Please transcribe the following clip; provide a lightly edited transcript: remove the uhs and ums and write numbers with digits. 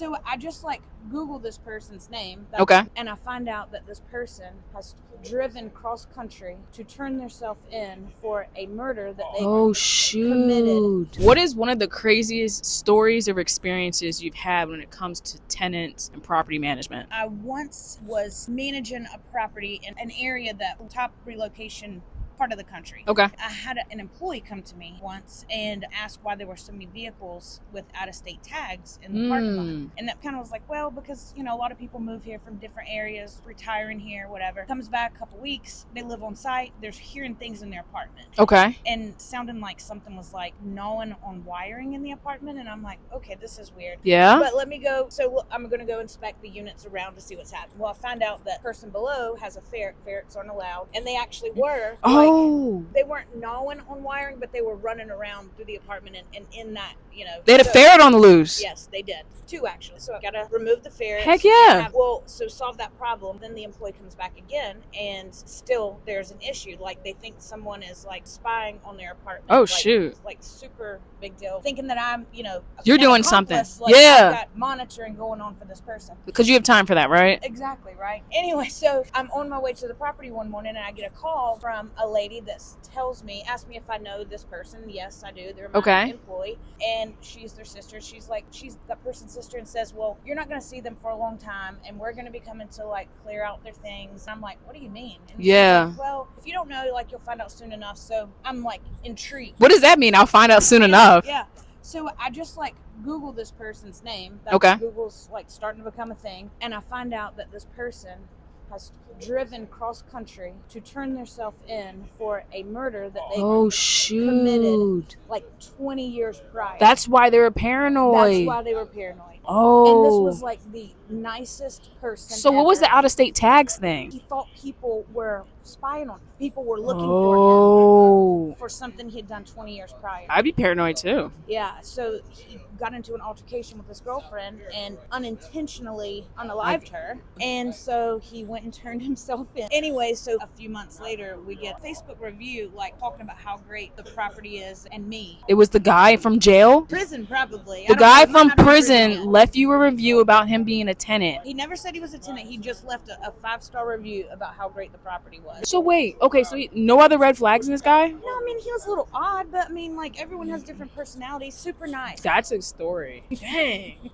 So I just like Google this person's name. Okay. And I find out that this person has driven cross country to turn themselves in for a murder that they committed. What is one of the craziest stories or experiences you've had when it comes to tenants and property management? I once was managing a property in an area that top relocation part of the country. Okay. I had an employee come to me once and ask why there were so many vehicles with out-of-state tags in the parking lot. And that kind of was like, well, because, a lot of people move here from different areas, retiring here, whatever. Comes back a couple weeks, they live on site, they're hearing things in their apartment. Okay. And sounding like something was like gnawing on wiring in the apartment. And I'm like, okay, this is weird. Yeah. But let me go. So I'm going to go inspect the units around to see what's happening. Well, I found out that person below has a ferret. Ferrets aren't allowed. And they actually were. They weren't gnawing on wiring, but they were running around through the apartment and in that, They had a ferret on the loose. Yes, they did. 2 actually. So I got to remove the ferrets. Heck yeah. So solve that problem. Then the employee comes back again and still there's an issue. Like they think someone is like spying on their apartment. Oh, shoot. Like super big deal. Thinking that I'm, you're doing something. Like, yeah. I've got monitoring going on for this person. Because you have time for that, right? Exactly, right? Anyway, so I'm on my way to the property one morning and I get a call from a lady that asks me if I know this person. Yes, I do. They're my employee. And she's their sister. She's that person's sister and says, well, you're not going to see them for a long time and we're going to be coming to like clear out their things. And I'm like, what do you mean? And yeah. Like, well, if you don't know, like you'll find out soon enough. So I'm like intrigued. What does that mean? I'll find out soon enough. Yeah. So I just like Google this person's name. Google's like starting to become a thing. And I find out that this person has driven cross country to turn themselves in for a murder that they committed like 20 years prior. That's why they were paranoid. And this was like the nicest person So what was the out-of-state tags thing? He thought people were spying on him. People were looking for him for something he had done 20 years prior. I'd be paranoid too. Yeah, so he got into an altercation with his girlfriend and unintentionally unalived her. And so he went and turned himself in. Anyway, so a few months later, we get a Facebook review like talking about how great the property is and me. It was the guy from jail? Prison, probably. The guy from prison left you a review about him being a tenant. He never said he was a tenant. He just left a 5-star review about how great the property was. So wait, okay, so no other red flags in this guy? No, I mean, he was a little odd, but I mean, like, everyone has different personalities. Super nice. That's his story. Dang.